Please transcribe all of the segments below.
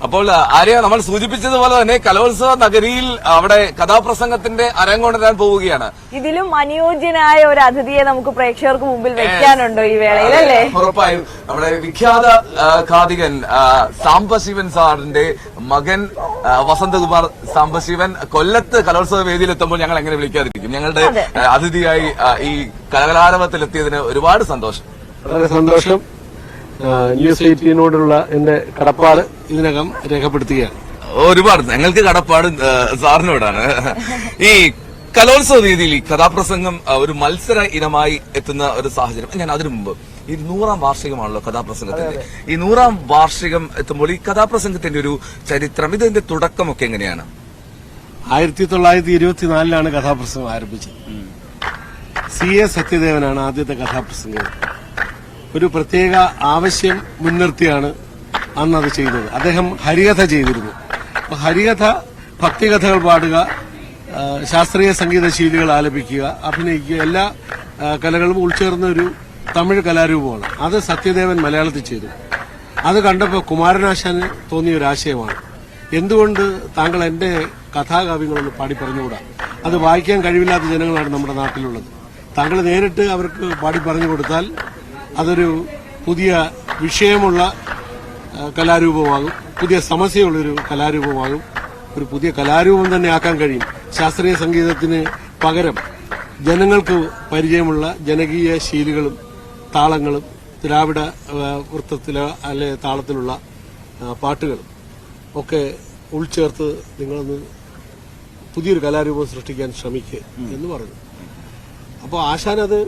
അപ്പോൾ ആര്യ, നമ്മൾ സൂചിപ്പിച്ചതുപോലെ തന്നെ കലോത്സവ നഗരിയിൽ അവിടെ കഥാപ്രസംഗത്തിന്റെ അരങ്ങുണരാൻ പോവുകയാണ്. ഇതിലും അനുയോജ്യനായ ഒരു അതിഥിയെ നമുക്ക് പ്രേക്ഷകർക്ക് മുമ്പിൽ വെക്കാനുണ്ടോ ഈ വേളയിൽ, അല്ലേ? ഉറപ്പായും നമ്മുടെ വിഖ്യാത ഖാദികൻ സാംബശിവൻ സാറിന്റെ മകൻ വസന്തകുമാർ സാംബശിവൻ കൊല്ലത്ത് കലോത്സവ വേദിയിലെത്തുമ്പോൾ ഞങ്ങൾ എങ്ങനെ വിളിക്കാതിരിക്കും? ഞങ്ങളുടെ അതിഥിയായി ഈ കലാകാരവത്തിലെത്തിയതിന് ഒരുപാട് സന്തോഷം. വളരെ സന്തോഷം. ന്യൂസ് 18നോടുള്ള എന്റെ കടപ്പാട് ഇതിനകം രേഖപ്പെടുത്തുകയാണ്. ഒരുപാട് ഞങ്ങൾക്ക് കടപ്പാട് സാറിനോടാണ്. ഈ കലോത്സവ രീതിയിൽ ഈ കഥാപ്രസംഗം ഒരു മത്സര ഇനമായി എത്തുന്ന ഒരു സാഹചര്യം. ഞാൻ അതിനു മുമ്പ് ഈ 100ാം വാർഷികമാണല്ലോ കഥാപ്രസംഗത്തിന്റെ. ഈ 100ാം വാർഷികം എത്തുമ്പോൾ ഈ കഥാപ്രസംഗത്തിന്റെ ഒരു ചരിത്രം, ഇതിന്റെ തുടക്കമൊക്കെ എങ്ങനെയാണ്? 1924 കഥാപ്രസംഗം ആരംഭിച്ചത്. CA സത്യദേവനാണ് ആദ്യത്തെ കഥാപ്രസംഗം. ഒരു പ്രത്യേക ആവശ്യം മുൻനിർത്തിയാണ് അന്ന് അത് ചെയ്തത്. അദ്ദേഹം ഹരികഥ ചെയ്തിരുന്നു. അപ്പൊ ഹരികഥ, ഭക്തികഥകൾ പാടുക, ശാസ്ത്രീയ സംഗീത ശീലുകൾ ആലപിക്കുക, അഭിനയിക്കുക, എല്ലാ കലകളും ഉൾച്ചേർന്ന ഒരു തമിഴ് കലാരൂപമാണ്. അത് സത്യദേവൻ മലയാളത്തിൽ ചെയ്തു. അത് കണ്ടപ്പോൾ കുമാരനാശാന് തോന്നിയ ഒരു ആശയമാണ്, എന്തുകൊണ്ട് താങ്കൾ എന്റെ കഥാകാവ്യങ്ങളൊന്ന് പാടി പറഞ്ഞുകൂടാ? അത് വായിക്കാൻ കഴിവില്ലാത്ത ജനങ്ങളാണ് നമ്മുടെ നാട്ടിലുള്ളത്. താങ്കൾ നേരിട്ട് അവർക്ക് പാടി പറഞ്ഞു കൊടുത്താൽ അതൊരു പുതിയ വിഷയമുള്ള കലാരൂപമാകും, പുതിയ സമസ്യയുള്ളൊരു കലാരൂപമാകും, ഒരു പുതിയ കലാരൂപം തന്നെ ആക്കാൻ കഴിയും. ശാസ്ത്രീയ സംഗീതത്തിന് പകരം ജനങ്ങൾക്ക് പരിചയമുള്ള ജനകീയ ശീലുകളും താളങ്ങളും ദ്രാവിഡ വൃത്തത്തിലോ അല്ലെ താളത്തിലുള്ള പാട്ടുകളും ഒക്കെ ഉൾച്ചേർത്ത് നിങ്ങളൊന്ന് പുതിയൊരു കലാരൂപം സൃഷ്ടിക്കാൻ ശ്രമിക്കുക എന്ന് പറഞ്ഞു. അപ്പോൾ ആശാൻ അത്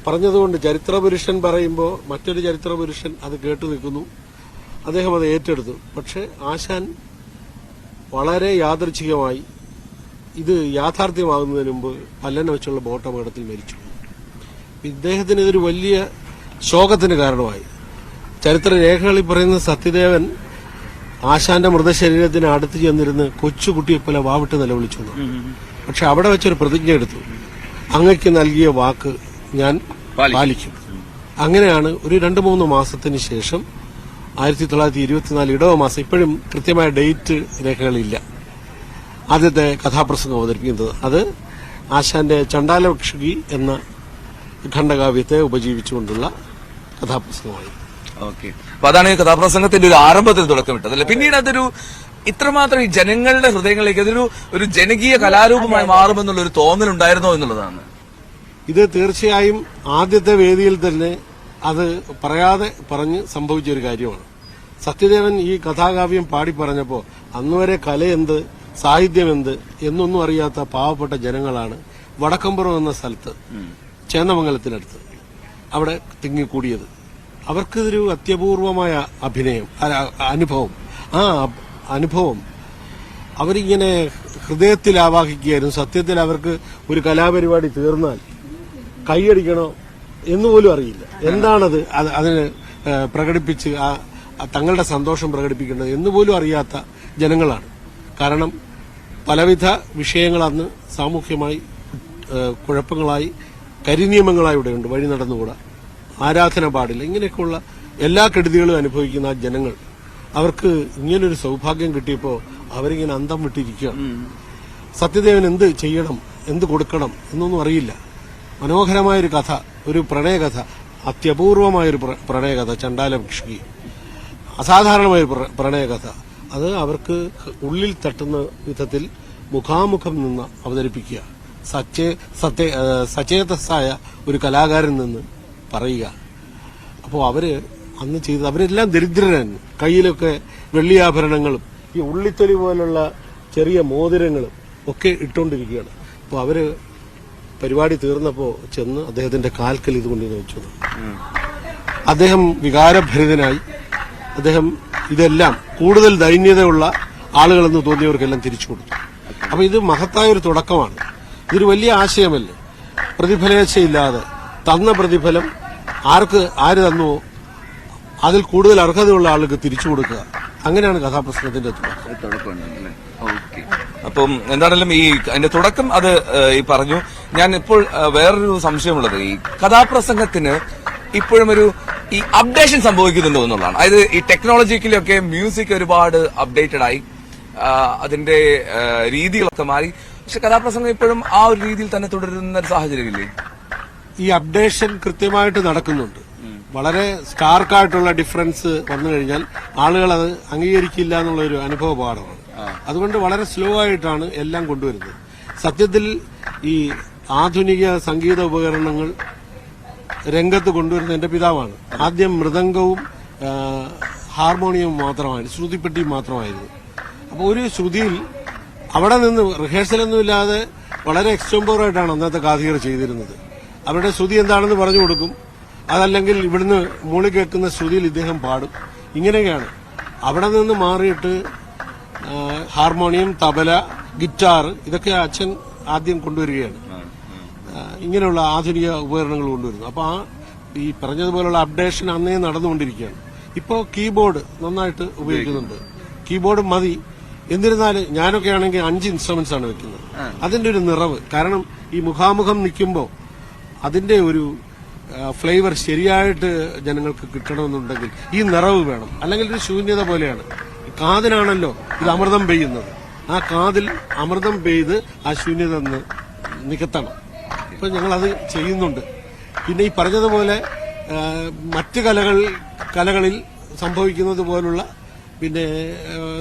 പറഞ്ഞതുകൊണ്ട് ചരിത്രപുരുഷൻ പറയുമ്പോൾ മറ്റൊരു ചരിത്രപുരുഷൻ അത് കേട്ടു നിൽക്കുന്നു. അദ്ദേഹം അത് ഏറ്റെടുത്തു. പക്ഷെ ആശാൻ വളരെ യാദൃച്ഛികമായി ഇത് യാഥാർത്ഥ്യമാകുന്നതിന് മുമ്പ് പല്ലനെ വെച്ചുള്ള ബോട്ട് അപകടത്തിൽ മരിച്ചു. ഇദ്ദേഹത്തിന് ഇതൊരു വലിയ ശോകത്തിന് കാരണമായി. ചരിത്രരേഖകളിൽ പറയുന്ന സത്യദേവൻ ആശാന്റെ മൃതശരീരത്തിന് അടുത്ത് ചെന്നിരുന്ന് കൊച്ചുകുട്ടിയെപ്പോലെ വാവിട്ട് നിലവിളിച്ചു. പക്ഷെ അവിടെ വെച്ചൊരു പ്രതിജ്ഞ എടുത്തു, അങ്ങയ്ക്ക് നൽകിയ വാക്ക് ഞാൻ പാലിക്കും. അങ്ങനെയാണ് ഒരു 2-3 മാസത്തിന് ശേഷം 1924 ഇടവ മാസം, ഇപ്പോഴും കൃത്യമായ ഡേറ്റ് രേഖകളില്ല, ആദ്യത്തെ കഥാപ്രസംഗം അവതരിപ്പിക്കുന്നത്. അത് ആശാന്റെ ചണ്ടാലവക്ഷി എന്ന ഖണ്ഡകാവ്യത്തെ ഉപജീവിച്ചുകൊണ്ടുള്ള കഥാപ്രസംഗമായി. ഓക്കെ, അപ്പൊ അതാണ് ഈ കഥാപ്രസംഗത്തിന്റെ ഒരു ആരംഭത്തിൽ തുടക്കമിട്ടത് അല്ലെ? പിന്നീട് അതൊരു ഇത്രമാത്രം ഈ ജനങ്ങളുടെ ഹൃദയങ്ങളിലേക്ക് ഒരു ജനകീയ കലാരൂപമായി മാറുമെന്നുള്ള ഒരു തോന്നലുണ്ടായിരുന്നോ എന്നുള്ളതാണ്. ഇത് തീർച്ചയായും ആദ്യത്തെ വേദിയിൽ തന്നെ അത് പറയാതെ പറഞ്ഞ് സംഭവിച്ച ഒരു കാര്യമാണ്. സത്യദേവൻ ഈ കഥാകാവ്യം പാടി പറഞ്ഞപ്പോൾ അന്നുവരെ കലയെന്ത്, സാഹിത്യമെന്ത് എന്നൊന്നും അറിയാത്ത പാവപ്പെട്ട ജനങ്ങളാണ് വടക്കമ്പുറം എന്ന സ്ഥലത്ത്, ചേന്നമംഗലത്തിനടുത്ത്, അവിടെ തിങ്ങിക്കൂടിയത്. അവർക്കിതൊരു അത്യപൂർവമായ അനുഭവം. ആ അനുഭവം അവരിങ്ങനെ ഹൃദയത്തിൽ ആവാഹിക്കുകയായിരുന്നു. സത്യത്തിൽ അവർക്ക് ഒരു കലാപരിപാടി തീർന്നാൽ കൈയടിക്കണോ എന്നുപോലും അറിയില്ല. എന്താണത് അതിന് പ്രകടിപ്പിച്ച് തങ്ങളുടെ സന്തോഷം പ്രകടിപ്പിക്കേണ്ടത് എന്നുപോലും അറിയാത്ത ജനങ്ങളാണ്. കാരണം പലവിധ വിഷയങ്ങൾ അന്ന് സാമൂഹ്യമായി കുഴപ്പങ്ങളായി, കരിനിയമങ്ങളായി ഇവിടെയുണ്ട്. വഴി നടന്നുകൂടാ, ആരാധന പാടില്ല, ഇങ്ങനെയൊക്കെയുള്ള എല്ലാ കെടുതികളും അനുഭവിക്കുന്ന ആ ജനങ്ങൾ, അവർക്ക് ഇങ്ങനൊരു സൗഭാഗ്യം കിട്ടിയപ്പോൾ അവരിങ്ങനെ അന്തം വിട്ടിരിക്കുകയാണ്. സത്യദേവൻ എന്ത് ചെയ്യണം, എന്ത് കൊടുക്കണം എന്നൊന്നും അറിയില്ല. മനോഹരമായൊരു കഥ, ഒരു പ്രണയകഥ, അത്യപൂർവമായൊരു പ്രണയകഥ, ചണ്ടാലവക്ഷി, അസാധാരണമായൊരു പ്രണയകഥ, അത് അവർക്ക് ഉള്ളിൽ തട്ടുന്ന വിധത്തിൽ മുഖാമുഖം നിന്ന് അവതരിപ്പിക്കുക, സചേതസ്സായ ഒരു കലാകാരൻ നിന്ന് പറയുക. അപ്പോൾ അവര് അന്ന് ചെയ്തത്, അവരെല്ലാം ദരിദ്രരായിരുന്നു. കയ്യിലൊക്കെ വെള്ളിയാഭരണങ്ങളും ഈ ഉള്ളിത്തൊലി പോലുള്ള ചെറിയ മോതിരങ്ങളും ഒക്കെ ഇട്ടുകൊണ്ടിരിക്കുകയാണ്. അപ്പോൾ അവര് പരിപാടി തീർന്നപ്പോൾ ചെന്ന് അദ്ദേഹത്തിന്റെ കാൽക്കൽ ഇതുകൊണ്ട് വെച്ചു. അദ്ദേഹം വികാരഭരിതനായി. അദ്ദേഹം ഇതെല്ലാം കൂടുതൽ ദൈന്യതയുള്ള ആളുകളെന്ന് തോന്നിയവർക്കെല്ലാം തിരിച്ചു കൊടുത്തു. അപ്പൊ ഇത് മഹത്തായൊരു തുടക്കമാണ്. ഇതൊരു വലിയ ആശയമല്ലേ? പ്രതിഫലേച്ഛയില്ലാതെ തന്ന പ്രതിഫലം ആര് തന്നുവോ അതിൽ കൂടുതൽ അർഹതയുള്ള ആൾക്ക് തിരിച്ചു കൊടുക്കുക. അങ്ങനെയാണ് കഥാപ്രസംഗത്തിന്റെ തുടക്കം. അപ്പം എന്താണെങ്കിലും ഈ അതിന്റെ തുടക്കം അത് ഈ പറഞ്ഞു. ഞാൻ ഇപ്പോൾ വേറൊരു സംശയമുള്ളത്, ഈ കഥാപ്രസംഗത്തിന് ഇപ്പോഴും ഒരു ഈ അപ്ഡേഷൻ സംഭവിക്കുന്നുണ്ടോ എന്നുള്ളതാണ്. അതായത് ഈ ടെക്നോളജിക്കലൊക്കെ മ്യൂസിക് ഒരുപാട് അപ്ഡേറ്റഡ് ആയി, അതിന്റെ രീതികളൊക്കെ മാറി. പക്ഷെ കഥാപ്രസംഗം ഇപ്പോഴും ആ ഒരു രീതിയിൽ തന്നെ തുടരുന്ന ഒരു സാഹചര്യമില്ലേ? ഈ അപ്ഡേഷൻ കൃത്യമായിട്ട് നടക്കുന്നുണ്ട്. വളരെ സ്റ്റാർക്കായിട്ടുള്ള ഡിഫറൻസ് വന്നു കഴിഞ്ഞാൽ ആളുകൾ അത് അംഗീകരിക്കില്ല എന്നുള്ള ഒരു അനുഭവ പാഠമാണ്. അതുകൊണ്ട് വളരെ സ്ലോ ആയിട്ടാണ് എല്ലാം കൊണ്ടുവരുന്നത്. സത്യത്തിൽ ഈ ആധുനിക സംഗീത ഉപകരണങ്ങൾ രംഗത്ത് കൊണ്ടുവരുന്ന എന്റെ പിതാവാണ്. ആദ്യം മൃദംഗവും ഹാർമോണിയവും മാത്രമായിരുന്നു, ശ്രുതിപ്പെട്ടിയും മാത്രമായിരുന്നു. അപ്പോൾ ഒരു ശ്രുതിയിൽ അവിടെ നിന്ന് റിഹേഴ്സലൊന്നുമില്ലാതെ വളരെ എക്സ്റ്റംപോറായിട്ടാണ് അന്നത്തെ കാഥികർ ചെയ്തിരുന്നത്. അവരുടെ ശ്രുതി എന്താണെന്ന് പറഞ്ഞു കൊടുക്കും, അതല്ലെങ്കിൽ ഇവിടുന്ന് മൂളി കേൾക്കുന്ന ശ്രുതിയിൽ ഇദ്ദേഹം പാടും. ഇങ്ങനെയൊക്കെയാണ്. അവിടെ നിന്ന് മാറിയിട്ട് ഹാർമോണിയം, തബല, ഗിറ്റാർ ഇതൊക്കെ അച്ഛൻ ആദ്യം കൊണ്ടുവരികയാണ്. ഇങ്ങനെയുള്ള ആധുനിക ഉപകരണങ്ങൾ കൊണ്ടുവരുന്നു. അപ്പോൾ ഈ പറഞ്ഞതുപോലുള്ള അപ്ഡേഷൻ അന്നേ നടന്നുകൊണ്ടിരിക്കുകയാണ്. ഇപ്പോൾ കീബോർഡ് നന്നായിട്ട് ഉപയോഗിക്കുന്നുണ്ട്. കീബോർഡ് മതി. എന്നിരുന്നാലും ഞാനൊക്കെ ആണെങ്കിൽ 5 ഇൻസ്ട്രുമെന്റ്സ് ആണ് വെക്കുന്നത്. അതിന്റെ ഒരു നിറവ്, കാരണം ഈ മുഖാമുഖം നിൽക്കുമ്പോൾ അതിന്റെ ഒരു ഫ്ലേവർ ശരിയായിട്ട് ജനങ്ങൾക്ക് കിട്ടണമെന്നുണ്ടെങ്കിൽ ഈ നിറവ് വേണം, അല്ലെങ്കിൽ ഒരു ശൂന്യത പോലെയാണ്. കാതിനാണല്ലോ ഇത് അമൃതം പെയ്യുന്നത്. ആ കാതിൽ അമൃതം പെയ്ത് ആ ശൂന്യത നികത്തണം. ഇപ്പൊ ഞങ്ങളത് ചെയ്യുന്നുണ്ട്. പിന്നെ ഈ പറഞ്ഞതുപോലെ മറ്റ് കലകളിൽ സംഭവിക്കുന്നത് പോലുള്ള പിന്നെ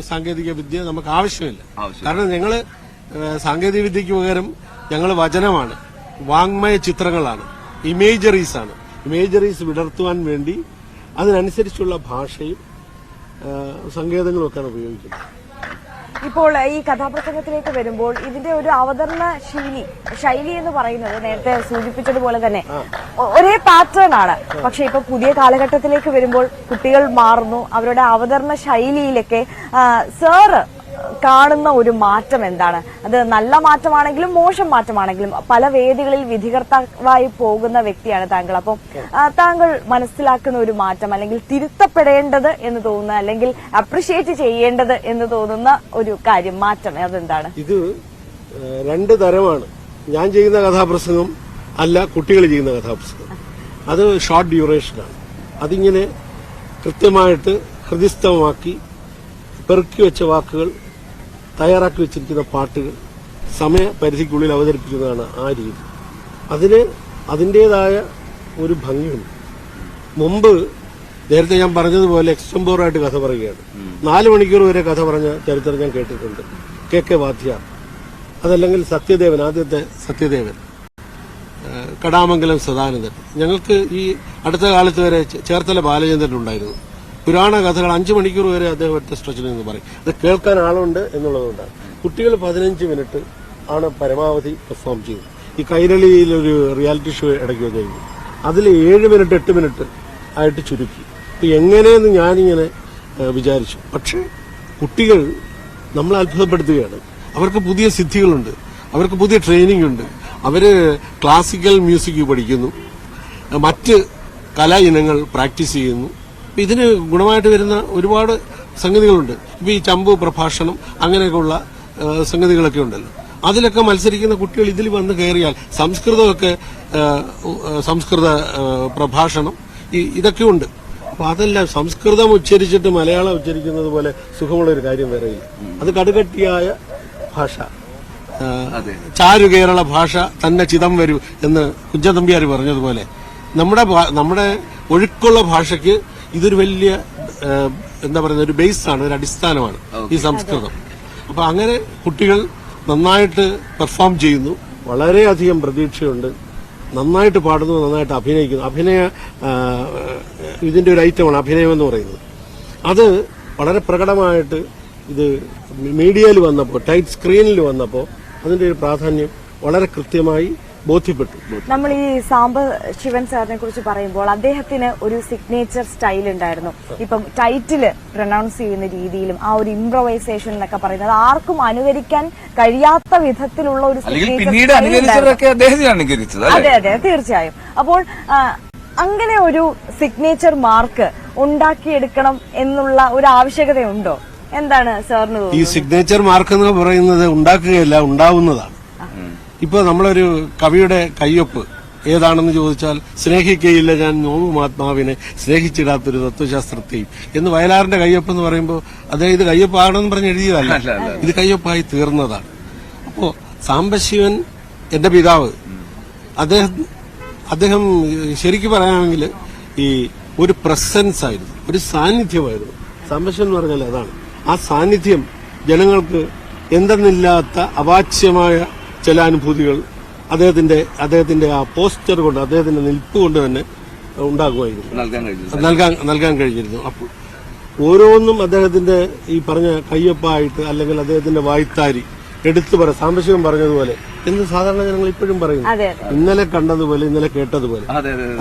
സാങ്കേതിക വിദ്യ നമുക്ക് ആവശ്യമില്ല. കാരണം ഞങ്ങള് സാങ്കേതിക വിദ്യക്ക് പകരം ഞങ്ങൾ വചനമാണ്, വാങ്മയ ചിത്രങ്ങളാണ്, ഇമേജറീസ് ആണ്. ഇമേജറീസ് വിടർത്തുവാൻ വേണ്ടി അതിനനുസരിച്ചുള്ള ഭാഷയും സങ്കേതങ്ങളും ഒക്കെയാണ് ഉപയോഗിക്കുന്നത്. ഇപ്പോൾ ഈ കഥാപ്രസംഗത്തിലേക്ക് വരുമ്പോൾ ഇതിന്റെ ഒരു അവതരണ ശൈലി എന്ന് പറയുന്നത് നേരത്തെ സൂചിപ്പിച്ചതുപോലെ തന്നെ ഒരേ പാറ്റേൺ ആണ്. പക്ഷെ ഇപ്പൊ പുതിയ കാലഘട്ടത്തിലേക്ക് വരുമ്പോൾ കുട്ടികൾ മാറുന്നു. അവരുടെ അവതരണ ശൈലിയിലൊക്കെ സാറ് കാണുന്ന ഒരു മാറ്റം എന്താണ്? അത് നല്ല മാറ്റമാണെങ്കിലും മോശം മാറ്റമാണെങ്കിലും പല വേദികളിൽ വിധികർത്താവായി പോകുന്ന വ്യക്തിയാണ് താങ്കൾ. അപ്പം താങ്കൾ മനസ്സിലാക്കുന്ന ഒരു മാറ്റം, അല്ലെങ്കിൽ തിരുത്തപ്പെടേണ്ടത് എന്ന് തോന്നുന്ന, അല്ലെങ്കിൽ അപ്രിഷിയേറ്റ് ചെയ്യേണ്ടത് എന്ന് തോന്നുന്ന ഒരു കാര്യം, മാറ്റം അതെന്താണ്? ഇത് 2 തരമാണ്. ഞാൻ ചെയ്യുന്ന കഥാപ്രസംഗം അല്ല കുട്ടികൾ ചെയ്യുന്ന കഥാപ്രസംഗം. അത് ഷോർട്ട് ഡ്യൂറേഷനാണ്. അതിങ്ങനെ കൃത്യമായിട്ട് ഹൃദിസ്ഥമാക്കി പെറുക്കി വെച്ച വാക്കുകൾ, തയ്യാറാക്കി വെച്ചിരിക്കുന്ന പാട്ടുകൾ സമയപരിധിക്കുള്ളിൽ അവതരിപ്പിക്കുന്നതാണ് ആ രീതി. അതിന് അതിൻ്റെതായ ഒരു ഭംഗിയുണ്ട്. മുമ്പ് നേരത്തെ ഞാൻ പറഞ്ഞതുപോലെ എക്സ്റ്റംപോറായിട്ട് കഥ പറയുകയാണ്. 4 മണിക്കൂർ വരെ കഥ പറഞ്ഞ ചരിത്രം ഞാൻ കേട്ടിട്ടുണ്ട്. കെ വാദ്യാർ, അതല്ലെങ്കിൽ സത്യദേവൻ, ആദ്യത്തെ സത്യദേവൻ, കടാമംഗലം സദാനന്ദൻ. ഞങ്ങൾക്ക് ഈ അടുത്ത കാലത്ത് വരെ ചേർത്തല ബാലചന്ദ്രൻ ഉണ്ടായിരുന്നു. പുരാണ കഥകൾ 5 മണിക്കൂർ വരെ അദ്ദേഹം ഒറ്റ സ്ട്രെച്ചിൽ നിന്ന് പറയും. അത് കേൾക്കാൻ ആളുണ്ട് എന്നുള്ളതുകൊണ്ടാണ്. കുട്ടികൾ 15 മിനിറ്റ് ആണ് പരമാവധി പെർഫോം ചെയ്തത്. ഈ കൈരളിയിലൊരു റിയാലിറ്റി ഷോ ഇടയ്ക്ക് വന്നിരുന്നു. അതിൽ 7 മിനിറ്റ് 8 മിനിറ്റ് ആയിട്ട് ചുരുക്കി. ഇപ്പൊ എങ്ങനെയെന്ന് ഞാനിങ്ങനെ വിചാരിച്ചു. പക്ഷെ കുട്ടികൾ നമ്മളെ അത്ഭുതപ്പെടുത്തുകയാണ്. അവർക്ക് പുതിയ സിദ്ധികളുണ്ട്, അവർക്ക് പുതിയ ട്രെയിനിങ് ഉണ്ട്. അവര് ക്ലാസിക്കൽ മ്യൂസിക് പഠിക്കുന്നു, മറ്റ് കലാ ഇനങ്ങൾ പ്രാക്ടീസ് ചെയ്യുന്നു. ഇതിന് ഗുണമായിട്ട് വരുന്ന ഒരുപാട് സംഗതികളുണ്ട്. ഇപ്പൊ ഈ ചമ്പു പ്രഭാഷണം അങ്ങനെയൊക്കെയുള്ള സംഗതികളൊക്കെ ഉണ്ടല്ലോ. അതിലൊക്കെ മത്സരിക്കുന്ന കുട്ടികൾ ഇതിൽ വന്ന് കയറിയാൽ സംസ്കൃതമൊക്കെ, സംസ്കൃത പ്രഭാഷണം ഇതൊക്കെ ഉണ്ട്. അപ്പൊ അതെല്ലാം സംസ്കൃതം ഉച്ചരിച്ചിട്ട് മലയാളം ഉച്ചരിക്കുന്നത് പോലെ സുഖമുള്ള ഒരു കാര്യം വേറെയില്ല. അത് കടുകട്ടിയായ ഭാഷ, ചാരു കേരള ഭാഷ തന്നെ ചിതം വരൂ എന്ന് കുഞ്ചതമ്പിയാർ പറഞ്ഞതുപോലെ നമ്മുടെ ഒഴുക്കുള്ള ഭാഷയ്ക്ക് ഇതൊരു വലിയ എന്താ പറയുന്ന ഒരു ബേസാണ്, ഒരു അടിസ്ഥാനമാണ് ഈ സംസ്കൃതം. അപ്പൊ അങ്ങനെ കുട്ടികൾ നന്നായിട്ട് പെർഫോം ചെയ്യുന്നു. വളരെയധികം പ്രതീക്ഷയുണ്ട്. നന്നായിട്ട് പാടുന്നു, നന്നായിട്ട് അഭിനയിക്കുന്നു. ഇതിന്റെ ഒരു ഐറ്റമാണ് അഭിനയം എന്ന് പറയുന്നത്. അത് വളരെ പ്രകടമായിട്ട് ഇത് മീഡിയയിൽ വന്നപ്പോൾ, ടൈറ്റ് സ്ക്രീനിൽ വന്നപ്പോൾ അതിന്റെ ഒരു പ്രാധാന്യം വളരെ കൃത്യമായി ബോധ്യപ്പെട്ടു. നമ്മൾ ഈ സാംബ ശിവൻ സാറിനെ കുറിച്ച് പറയുമ്പോൾ അദ്ദേഹത്തിന് ഒരു സിഗ്നേച്ചർ സ്റ്റൈൽ ഉണ്ടായിരുന്നു. ഇപ്പം ടൈറ്റില് പ്രൊനൗൺസ് ചെയ്യുന്ന രീതിയിലും ആ ഒരു ഇംപ്രവൈസേഷൻ എന്നൊക്കെ പറയുന്നത് ആർക്കും അനുകരിക്കാൻ കഴിയാത്ത വിധത്തിലുള്ള ഒരു അതെ അതെ തീർച്ചയായും. അപ്പോൾ അങ്ങനെ ഒരു സിഗ്നേച്ചർ മാർക്ക് ഉണ്ടാക്കിയെടുക്കണം എന്നുള്ള ഒരു ആവശ്യകതയുണ്ടോ? എന്താണ് സാറിന് തോന്നുന്നത്? ഈ സിഗ്നേച്ചർ മാർക്ക് എന്ന് പറയുന്നത് ഉണ്ടാക്കുകയല്ല, ഉണ്ടാവുന്നതാണ്. ഇപ്പൊ നമ്മളൊരു കവിയുടെ കയ്യൊപ്പ് ഏതാണെന്ന് ചോദിച്ചാൽ സ്നേഹിക്കയില്ല ഞാൻ നോവുമാത്മാവിനെ സ്നേഹിച്ചിടാത്തൊരു തത്വശാസ്ത്രത്തെയും എന്ന് വയലാറിന്റെ കയ്യൊപ്പ് എന്ന് പറയുമ്പോൾ അദ്ദേഹം ഇത് കയ്യൊപ്പാകണമെന്ന് പറഞ്ഞ് എഴുതിയതല്ല, ഇത് കയ്യൊപ്പായി തീർന്നതാണ്. അപ്പോ സാംബശിവൻ എന്റെ പിതാവ്, അദ്ദേഹം ശരിക്കും പറയാമെങ്കിൽ ഈ ഒരു പ്രസൻസ് ആയിരുന്നു, ഒരു സാന്നിധ്യമായിരുന്നു. സാംബശിവൻ എന്ന് പറഞ്ഞാൽ അതാണ്. ആ സാന്നിധ്യം ജനങ്ങൾക്ക് എന്തെന്നില്ലാത്ത അവാച്യമായ ചില അനുഭൂതികൾ അദ്ദേഹത്തിന്റെ ആ പോസ്റ്റർ കൊണ്ട്, അദ്ദേഹത്തിന്റെ നിൽപ്പ് കൊണ്ട് തന്നെ ഉണ്ടാകുമായിരുന്നു, നൽകാൻ കഴിഞ്ഞിരുന്നു. അപ്പോൾ ഓരോന്നും അദ്ദേഹത്തിന്റെ ഈ പറഞ്ഞ കയ്യൊപ്പായിട്ട് അല്ലെങ്കിൽ അദ്ദേഹത്തിന്റെ വായ്ത്താരി എടുത്തു പറ സാംബശിവൻ പറഞ്ഞതുപോലെ എന്ന് സാധാരണ ജനങ്ങൾ ഇപ്പോഴും പറയുന്നു. ഇന്നലെ കണ്ടതുപോലെ, ഇന്നലെ കേട്ടതുപോലെ.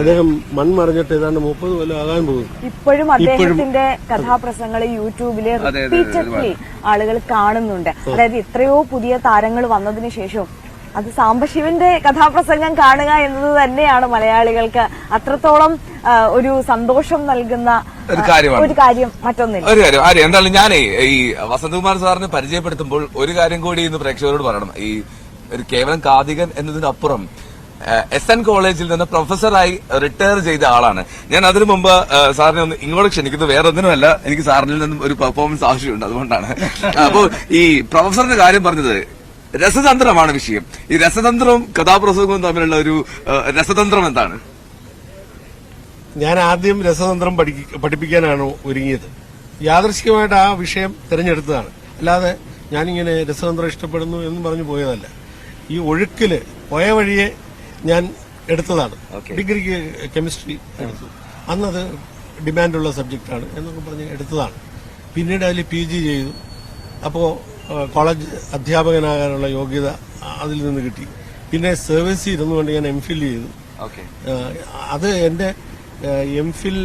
അദ്ദേഹം മൺമറിഞ്ഞിട്ട് ഏതാണ്ട് 30 കൊല്ലം ആകാൻ പോകുന്നു. ഇപ്പോഴും അദ്ദേഹത്തിന്റെ കഥാപ്രസംഗങ്ങൾ യൂട്യൂബില് റിപ്പീറ്റഡ്ലി ആളുകൾ കാണുന്നുണ്ട്. അതായത് എത്രയോ പുതിയ താരങ്ങൾ വന്നതിന് ശേഷവും അത് സാംബശിവന്റെ കഥാപ്രസംഗം കാണുക എന്നത് തന്നെയാണ് മലയാളികൾക്ക് അത്രത്തോളം ഒരു സന്തോഷം നൽകുന്ന ഒരു കാര്യം മറ്റൊന്നില്ല. ഒരു കാര്യം ആര്യ, എന്തായാലും ഞാനേ ഈ വസന്തകുമാർ സാറിനെ പരിചയപ്പെടുത്തുമ്പോൾ ഒരു കാര്യം കൂടി ഇന്ന് പ്രേക്ഷകരോട് പറയണം. ഈ ഒരു കേവലം കാതികൻ എന്നതിനപ്പുറം SN കോളേജിൽ നിന്ന് പ്രൊഫസറായി റിട്ടയർ ചെയ്ത ആളാണ്. ഞാൻ അതിനു മുമ്പ് സാറിനെ ഒന്ന് ഇങ്ങോട്ട് ക്ഷണിക്കുന്നത് വേറെ ഒന്നിനുമല്ല, എനിക്ക് സാറിനിൽ നിന്നും ഒരു പെർഫോമൻസ് ആവശ്യമുണ്ട്, അതുകൊണ്ടാണ്. അപ്പോൾ ഈ പ്രൊഫസറിന്റെ കാര്യം പറഞ്ഞത് രസതന്ത്രമാണ് വിഷയം. ഈ രസതന്ത്രവും കഥാപ്രസംഗവും തമ്മിലുള്ള ഒരു രസതന്ത്രം എന്താണ്? ഞാൻ ആദ്യം രസതന്ത്രം പഠിപ്പിക്കാനാണ് ഒരുങ്ങിയത്. യാദൃശ്ചികമായിട്ട് ആ വിഷയം തിരഞ്ഞെടുത്തതാണ്. അല്ലാതെ ഞാനിങ്ങനെ രസതന്ത്രം ഇഷ്ടപ്പെടുന്നു എന്ന് പറഞ്ഞു പോയതല്ല. ഈ ഒഴുക്കില് പോയ വഴിയെ ഞാൻ എടുത്തതാണ്. ഡിഗ്രിക്ക് കെമിസ്ട്രി എടുത്തു, അന്നത് ഡിമാൻഡുള്ള സബ്ജക്റ്റാണ് എന്നൊക്കെ പറഞ്ഞ് എടുത്തതാണ്. പിന്നീട് അതിൽ PG ചെയ്തു. അപ്പോൾ കോളേജ് അധ്യാപകനാകാനുള്ള യോഗ്യത അതിൽ നിന്ന് കിട്ടി. പിന്നെ സർവീസിൽ ഇരുന്നുകൊണ്ട് ഞാൻ MPhil ചെയ്തു. അത് എന്റെ MPhil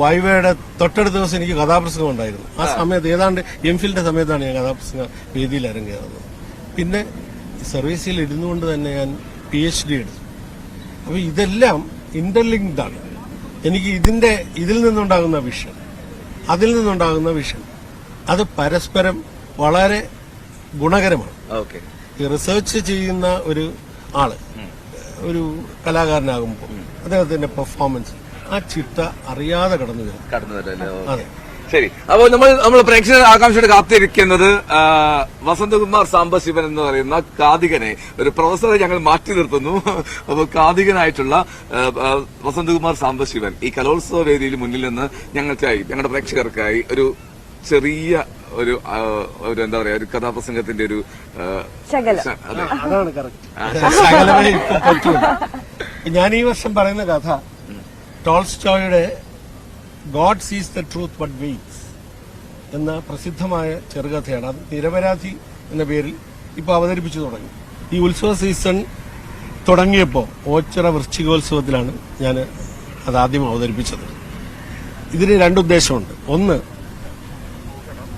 വൈവയുടെ തൊട്ടടുത്ത ദിവസം എനിക്ക് കഥാപ്രസംഗം ഉണ്ടായിരുന്നു. ആ സമയത്ത് ഏതാണ്ട് MPhilന്റെ സമയത്താണ് ഞാൻ കഥാപ്രസംഗ വേദിയിൽ ഇറങ്ങിയത്. പിന്നെ സർവീസിൽ ഇരുന്നുകൊണ്ട് തന്നെ ഞാൻ PhD എടുത്തു. അപ്പൊ ഇതെല്ലാം ഇന്റർലിങ്ക്ഡ് ആണ്. എനിക്ക് ഇതിൽ നിന്നുണ്ടാകുന്ന വിഷൻ, അതിൽ നിന്നുണ്ടാകുന്ന വിഷൻ, അത് പരസ്പരം വളരെ ഗുണകരമാണ്. ഈ റിസർച്ച് ചെയ്യുന്ന ഒരു ആള് ഒരു കലാകാരനാകുമ്പോൾ അദ്ദേഹത്തിന്റെ പെർഫോമൻസ് ആ ചിട്ട അറിയാതെ കടന്നു വരും. അതെ, ശരി. അപ്പോൾ നമ്മൾ പ്രേക്ഷകർ ആകാംക്ഷയോടെ കാത്തിരിക്കുന്നത് വസന്തകുമാർ സാംബശിവൻ എന്ന് പറയുന്ന കാതികനെ, ഒരു പ്രൊഫസറെ ഞങ്ങൾ മാറ്റി നിർത്തുന്നു. അപ്പോൾ കാതികനായിട്ടുള്ള വസന്തകുമാർ സാംബശിവൻ ഈ കലോത്സവ വേദിയിൽ മുന്നിൽ നിന്ന് ഞങ്ങൾക്കായി, ഞങ്ങളുടെ പ്രേക്ഷകർക്കായി ഒരു ചെറിയ ഒരു എന്താ പറയാ, ഒരു കഥാപ്രസംഗത്തിന്റെ ഒരു അതാണ് ശകലമേ ഇപ്പൊ പറ്റൂല. ഞാൻ ഈ വർഷം പറയുന്ന കഥ ടോൾസ്റ്റോയുടെ ഗോഡ് സീസ് ദ ട്രൂത്ത് ബട്ട് വെയിറ്റ്സ് എന്ന പ്രസിദ്ധമായ ചെറുകഥയാണ്. അത് നിരപരാധി എന്ന പേരിൽ ഇപ്പൊ അവതരിപ്പിച്ചു തുടങ്ങി. ഈ ഉത്സവ സീസൺ തുടങ്ങിയപ്പോൾ ഓച്ചിറ വൃശ്ചികോത്സവത്തിലാണ് ഞാൻ അതാദ്യം അവതരിപ്പിച്ചത്. ഇതിന് രണ്ടുദ്ദേശമുണ്ട്. ഒന്ന്,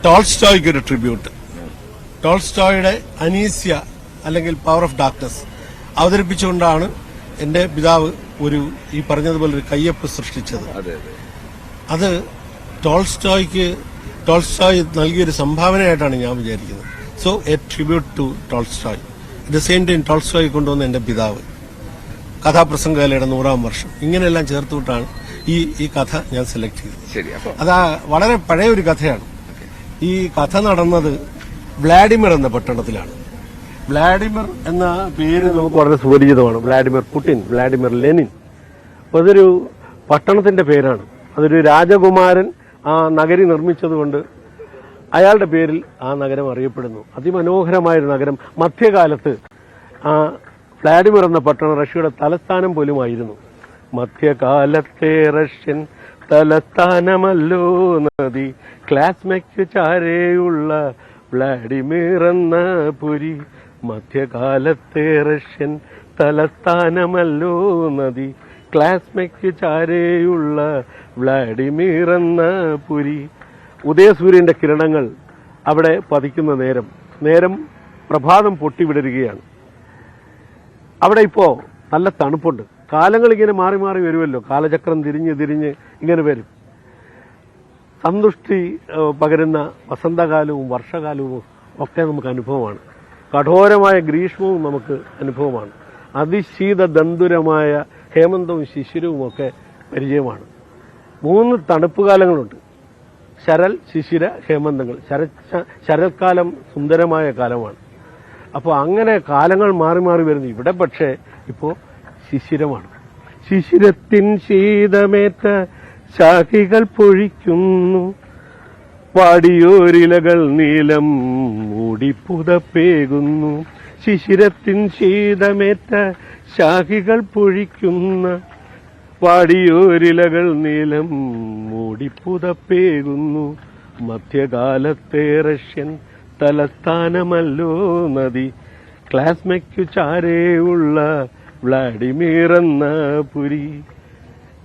ടോൾസ്റ്റോയ്ക്ക് ഒരു ട്രിബ്യൂട്ട്. ടോൾസ്റ്റോയുടെ അനീസ്യ അല്ലെങ്കിൽ പവർ ഓഫ് ഡാർക്ക്നെസ് അവതരിപ്പിച്ചുകൊണ്ടാണ് എന്റെ പിതാവ് ഈ പറഞ്ഞതുപോലെ ഒരു കയ്യൊപ്പ് സൃഷ്ടിച്ചത്. അത് ടോൾസ്റ്റോയ് നൽകിയൊരു സംഭാവനയായിട്ടാണ് ഞാൻ വിചാരിക്കുന്നത്. So a tribute to Tolstoy. At the same time Tolstoy കൊണ്ടുവന്ന എന്റെ പിതാവ്, കഥാപ്രസംഗകലയുടെ 100ാം വർഷം, ഇങ്ങനെയെല്ലാം ചേർത്തുവിട്ടാണ് ഈ കഥ ഞാൻ സെലക്ട് ചെയ്തത്. അത് വളരെ പഴയ ഒരു കഥയാണ്. ഈ കഥ നടന്നത് വ്ളാഡിമിർ എന്ന പട്ടണത്തിലാണ്. വ്ളാഡിമിർ എന്ന പേര് നമുക്ക് വളരെ സുപരിചിതമാണ്. Vladimir Putin, Vladimir Lenin. അതൊരു പട്ടണത്തിന്റെ പേരാണ്. അതൊരു രാജകുമാരൻ ആ നഗരി നിർമ്മിച്ചതുകൊണ്ട് അയാളുടെ പേരിൽ ആ നഗരം അറിയപ്പെടുന്നു. അതിമനോഹരമായൊരു നഗരം. മധ്യകാലത്ത് ആ വ്ളാഡിമിർ എന്ന പട്ടണം റഷ്യയുടെ തലസ്ഥാനം പോലുമായിരുന്നു. മധ്യകാലത്തെ റഷ്യൻ തലസ്ഥാനമല്ലോ നദി, ക്ലാസ്മേറ്റ് ചാരെയുള്ള വ്ളാഡിമിർ എന്ന പുരി. മധ്യകാലത്തെ റഷ്യൻ തലസ്ഥാനമല്ലോ നദി, ക്ലാസ്മേറ്റ് ചാരെയുള്ള വ്ളാഡിമിർ എന്ന പുരി. ഉദയസൂര്യന്റെ കിരണങ്ങൾ അവിടെ പതിക്കുന്ന നേരം പ്രഭാതം പൊട്ടിവിടരുകയാണ്. അവിടെ ഇപ്പോ നല്ല തണുപ്പുണ്ട്. കാലങ്ങൾ ഇങ്ങനെ മാറി മാറി വരുമല്ലോ, കാലചക്രം തിരിഞ്ഞ് ഇങ്ങനെ വരും. സന്തുഷ്ടി പകരുന്ന വസന്തകാലവും വർഷകാലവും ഒക്കെ നമുക്ക് അനുഭവമാണ്. കഠോരമായ ഗ്രീഷ്മവും നമുക്ക് അനുഭവമാണ്. അതിശീത ദന്തുരമായ ഹേമന്തവും ശിശിരവും ഒക്കെ പരിചയമാണ്. 3 തണുപ്പ് കാലങ്ങളുണ്ട്: ശരൽ, ശിശിര, ഹേമന്തങ്ങൾ. ശരത്കാലം സുന്ദരമായ കാലമാണ്. അപ്പോൾ അങ്ങനെ കാലങ്ങൾ മാറി മാറി വരുന്നു. ഇവിടെ പക്ഷേ ഇപ്പോൾ ശിശിരമാണ്. ശിശിരത്തിൻ ശീതമേറ്റ ശാഖികൾ പൊഴിക്കുന്നു, പാടിയോരിലകൾ നീലം മൂടിപ്പുതപ്പേകുന്നു. ശിശിരത്തിൻ ശീതമേറ്റ ശാഖികൾ പൊഴിക്കുന്ന, പാടിയോരിലകൾ നീലം മൂടിപ്പുതപ്പേകുന്നു. മധ്യകാലത്തെ റഷ്യൻ തലസ്ഥാനമല്ലോ നദി, ക്ലാസ്മയ്ക്കു ചാരേയുള്ള വ്ളാഡിമിർ എന്ന പുരി.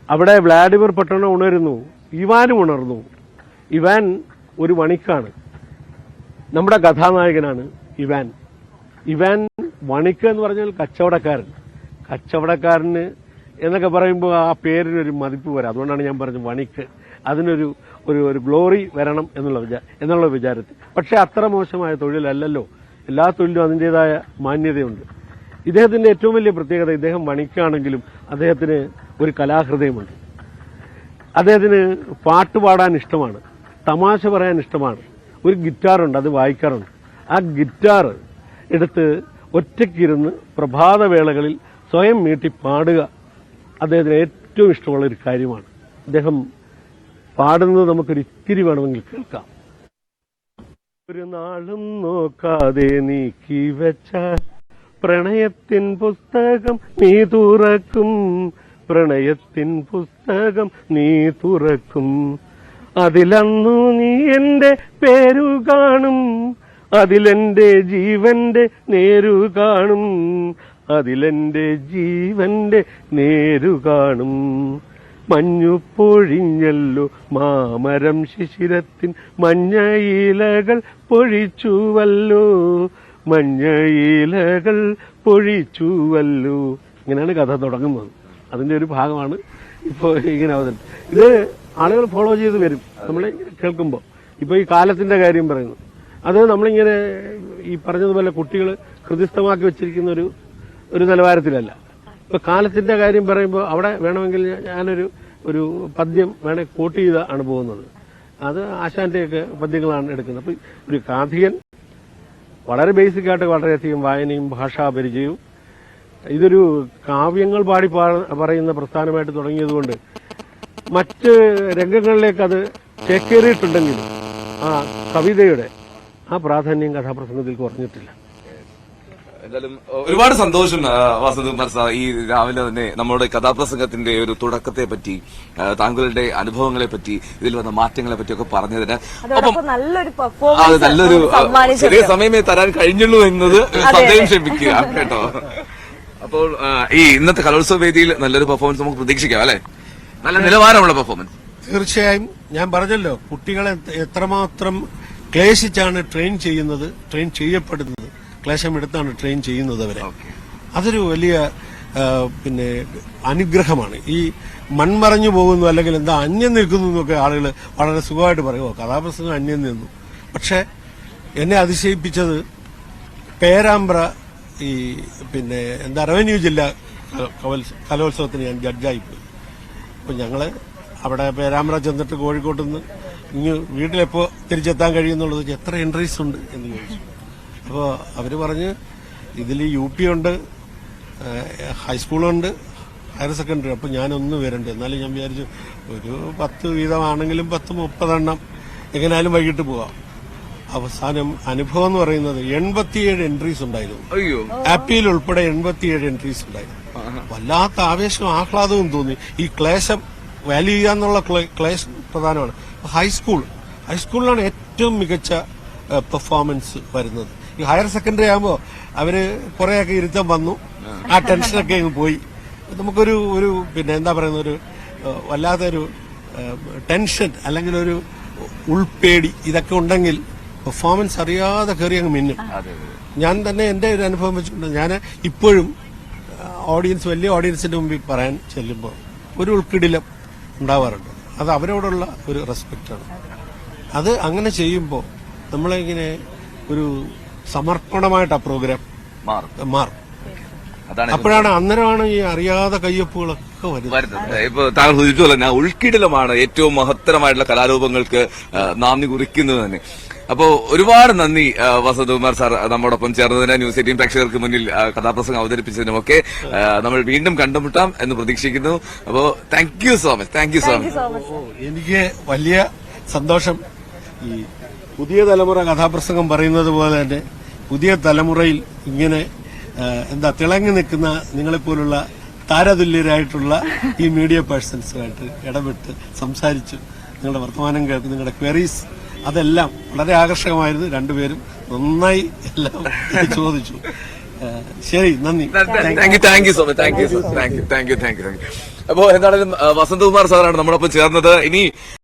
അവിടെ വ്ളാഡിമിർ പട്ടണം ഉണരുന്നു, ഇവാനും ഉണർന്നു. ഇവാൻ ഒരു വണിക്കാണ്, നമ്മുടെ കഥാനായകനാണ് ഇവാൻ. ഇവാൻ വണിക്ക് എന്ന് പറഞ്ഞാൽ കച്ചവടക്കാരൻ. കച്ചവടക്കാരന് എന്നൊക്കെ പറയുമ്പോൾ ആ പേരിനൊരു മതിപ്പ് വരാം. അതുകൊണ്ടാണ് ഞാൻ പറഞ്ഞത് വണിക്ക്. അതിനൊരു ഒരു ഗ്ലോറി വരണം എന്നുള്ള വിചാരത്തിൽ. പക്ഷെ അത്ര മോശമായ തൊഴിലല്ലല്ലോ. എല്ലാ തൊഴിലും അതിൻ്റെതായ മാന്യതയുണ്ട്. ഇദ്ദേഹത്തിന്റെ ഏറ്റവും വലിയ പ്രത്യേകത, ഇദ്ദേഹം വണിക്കാണെങ്കിലും അദ്ദേഹത്തിന് ഒരു കലാഹൃദയമുണ്ട്. അദ്ദേഹത്തിന് പാട്ട് പാടാൻ ഇഷ്ടമാണ്, തമാശ പറയാൻ ഇഷ്ടമാണ്. ഒരു ഗിറ്റാറുണ്ട്, അത് വായിക്കാറുണ്ട്. ആ ഗിറ്റാർ എടുത്ത് ഒറ്റയ്ക്കിരുന്ന് പ്രഭാതവേളകളിൽ സ്വയം മീട്ടി പാടുക അദ്ദേഹത്തിന് ഏറ്റവും ഇഷ്ടമുള്ള ഒരു കാര്യമാണ്. അദ്ദേഹം പാടുന്നത് നമുക്കൊരു ഇത്തിരി വേണമെങ്കിൽ കേൾക്കാം. ഒരു നാളും നോക്കാതെ നീക്കി വെച്ച പ്രണയത്തിൻ പുസ്തകം നീ തുറക്കും, പ്രണയത്തിൻ പുസ്തകം നീ തുറക്കും. അതിലന്നു നീ എന്റെ പേരു കാണും, അതിലെന്റെ ജീവന്റെ നേരു കാണും, അതിലെന്റെ ജീവന്റെ നേരു കാണും. മഞ്ഞു പൊഴിഞ്ഞല്ലോ മാമരം ശിശിരത്തിൻ മഞ്ഞയിലകൾ പൊഴിച്ചുവല്ലോ, മഞ്ഞയിലകൾ പൊഴിച്ചുവല്ലോ. ഇങ്ങനെയാണ് കഥ തുടങ്ങുന്നത്. അതിന്റെ ഒരു ഭാഗമാണ് ഇപ്പോൾ ഇങ്ങനെ അവതരിപ്പിച്ചത്. ഇത് ആളുകൾ ഫോളോ ചെയ്ത് വരും നമ്മളെ കേൾക്കുമ്പോൾ. ഇപ്പോൾ ഈ കാലത്തിന്റെ കാര്യം പറയുന്നു, അത് നമ്മളിങ്ങനെ ഈ പറഞ്ഞതുപോലെ കുട്ടികൾ ഹൃദിസ്ഥമാക്കി വെച്ചിരിക്കുന്ന ഒരു നിലവാരത്തിലല്ല. ഇപ്പൊ കാലത്തിന്റെ കാര്യം പറയുമ്പോൾ അവിടെ വേണമെങ്കിൽ ഞാനൊരു പദ്യം വേണേ കോട്ട് ചെയ്താണ് പോകുന്നത്. അത് ആശാന്റെയൊക്കെ പദ്യങ്ങളാണ് എടുക്കുന്നത്. അപ്പൊ ഒരു കാഥികൻ വളരെ ബേസിക്കായിട്ട് വളരെയധികം വായനയും ഭാഷാപരിചയവും, ഇതൊരു കാവ്യങ്ങൾ പാടി പറയുന്ന പ്രസ്ഥാനമായിട്ട് തുടങ്ങിയതുകൊണ്ട് മറ്റ് രംഗങ്ങളിലേക്ക് അത് ചേക്കേറിയിട്ടുണ്ടെങ്കിലും ആ കവിതയുടെ ആ പ്രാധാന്യം കഥാപ്രസംഗത്തിൽ കുറഞ്ഞിട്ടില്ല. എന്തായാലും ഒരുപാട് സന്തോഷം വസന്തകുമാർ സാർ, ഈ രാവിലെ തന്നെ നമ്മുടെ കഥാപ്രസംഗത്തിന്റെ ഒരു തുടക്കത്തെ പറ്റി, താങ്കളുടെ അനുഭവങ്ങളെ പറ്റി, ഇതിൽ വന്ന മാറ്റങ്ങളെ പറ്റിയൊക്കെ പറഞ്ഞതിന് നല്ലൊരു ചെറിയ സമയമേ തരാൻ കഴിഞ്ഞുള്ളൂ എന്നത് സദയം ക്ഷമിക്കുക കേട്ടോ. അപ്പോൾ ഈ ഇന്നത്തെ കലോത്സവ വേദിയിൽ നല്ലൊരു പെർഫോമൻസ് നമുക്ക് പ്രതീക്ഷിക്കാം അല്ലെ? നല്ല നിലവാരമുള്ള പെർഫോമൻസ്. തീർച്ചയായും. ഞാൻ പറഞ്ഞല്ലോ, കുട്ടികളെ എത്രമാത്രം ക്ലേശിച്ചാണ് ട്രെയിൻ ചെയ്യപ്പെടുന്നത്, ക്ലേശമെടുത്താണ് ട്രെയിൻ ചെയ്യുന്നത് അവരെ. അതൊരു വലിയ അനുഗ്രഹമാണ്. ഈ മൺമറഞ്ഞു പോകുന്നു അല്ലെങ്കിൽ എന്താ അന്യം നിൽക്കുന്നു എന്നൊക്കെ ആളുകൾ വളരെ സുഖമായിട്ട് പറയുമോ കഥാപ്രസംഗം അന്യം നിന്നു. പക്ഷെ എന്നെ അതിശയിപ്പിച്ചത് പേരാമ്പ്ര ഈ റവന്യൂ ജില്ലാ കലോത്സവത്തിന് ഞാൻ ജഡ്ജായിപ്പോയി. അപ്പൊ ഞങ്ങള് അവിടെ പേരാമ്പ്ര ചെന്നിട്ട് കോഴിക്കോട്ട് നിന്ന് ഇനി വീട്ടിലെപ്പോ തിരിച്ചെത്താൻ കഴിയുന്നുള്ളത് എത്ര എൻട്രീസ് ഉണ്ട് എന്ന് ചോദിച്ചു. അപ്പോൾ അവര് പറഞ്ഞ് ഇതിൽ UP ഉണ്ട്, ഹൈസ്കൂളുണ്ട്, ഹയർ സെക്കൻഡറി. അപ്പൊ ഞാനൊന്ന് വരണ്ട്. എന്നാലും ഞാൻ വിചാരിച്ചു ഒരു 10 വീതമാണെങ്കിലും 10-30 എണ്ണം എങ്ങനെയാലും വൈകിട്ട് പോവാം. അവസാനം അനുഭവം എന്ന് പറയുന്നത് 87 എൻട്രീസ് ഉണ്ടായിരുന്നു. ആപ്പിൽ ഉൾപ്പെടെ 87 എൻട്രീസ് ഉണ്ടായിരുന്നു. വല്ലാത്ത ആവേശവും ആഹ്ലാദവും തോന്നി. ഈ ക്ലേശം വാല്യൂ ചെയ്യാന്നുള്ള ക്ലേശം പ്രധാനമാണ്. ഹൈസ്കൂളിലാണ് ഏറ്റവും മികച്ച പെർഫോമൻസ് വരുന്നത്. ഈ ഹയർ സെക്കൻഡറി ആകുമ്പോൾ അവര് കുറെയൊക്കെ ഇരുത്തം വന്നു, ആ ടെൻഷനൊക്കെ അങ്ങ് പോയി. നമുക്കൊരു ഒരു വല്ലാത്തൊരു ടെൻഷൻ അല്ലെങ്കിൽ ഒരു ഉൾപേടി ഇതൊക്കെ ഉണ്ടെങ്കിൽ പെർഫോമൻസ് അറിയാതെ കയറി അങ്ങ് മിന്നും. ഞാൻ തന്നെ എന്റെ ഒരു അനുഭവം വെച്ചിട്ടുണ്ട്. ഞാൻ ഇപ്പോഴും വലിയ ഓഡിയൻസിന്റെ മുമ്പിൽ പറയാൻ ചെല്ലുമ്പോൾ ഒരു ഉൾക്കിടിലം ഉണ്ടാവാറുണ്ട്. അത് അവരോടുള്ള ഒരു റെസ്പെക്റ്റാണ്. അത് അങ്ങനെ ചെയ്യുമ്പോൾ നമ്മളിങ്ങനെ ഒരു സമർപ്പണമായിട്ട് ആ പ്രോഗ്രാം മാറും. അതാണ് അപ്പോഴാണ് അന്നേരമാണ് ഈ അറിയാതെ കയ്യൊപ്പുകളൊക്കെ വരുന്നത്. വരുന്നത്. ഇപ്പൊ താങ്കൾ സൂചിപ്പിച്ചല്ലോ ഞാൻ ഉൾക്കിടലമാണ് ഏറ്റവും മഹത്തരമായിട്ടുള്ള കലാരൂപങ്ങൾക്ക് നാന്ദി കുറിക്കുന്നത് തന്നെ. അപ്പോ ഒരുപാട് നന്ദി വസന്തകുമാർ സാർ നമ്മോടൊപ്പം ചേർന്നതിന്, ന്യൂസ് 18 പ്രേക്ഷകർക്ക് മുന്നിൽ കഥാപ്രസംഗം അവതരിപ്പിച്ചതിനുമൊക്കെ നമ്മൾ വീണ്ടും കണ്ടുമുട്ടാം എന്ന് പ്രതീക്ഷിക്കുന്നു. അപ്പോ thank you so much. Thank you so much. എനിക്ക് വലിയ സന്തോഷം. ഈ പുതിയ തലമുറ കഥാപ്രസംഗം പറയുന്നത് പോലെ തന്നെ പുതിയ തലമുറയിൽ ഇങ്ങനെ തിളങ്ങി നിൽക്കുന്ന നിങ്ങളെപ്പോലുള്ള താരതുല്യരായിട്ടുള്ള ഈ മീഡിയ പേഴ്സൺസുമായിട്ട് ഇടപെട്ട് സംസാരിച്ചു നിങ്ങളുടെ വർത്തമാനം കേട്ട് നിങ്ങളുടെ ക്വയറീസ് അതെല്ലാം വളരെ ആകർഷകമായിരുന്നു. രണ്ടുപേരും നന്നായി എല്ലാം ചോദിച്ചു. ശരി, നന്ദി. Thank you so much. Thank you. അപ്പോ എന്താണെങ്കിലും വസന്തകുമാർ സാറാണ് നമ്മളൊപ്പം ചേർന്നത്. ഇനി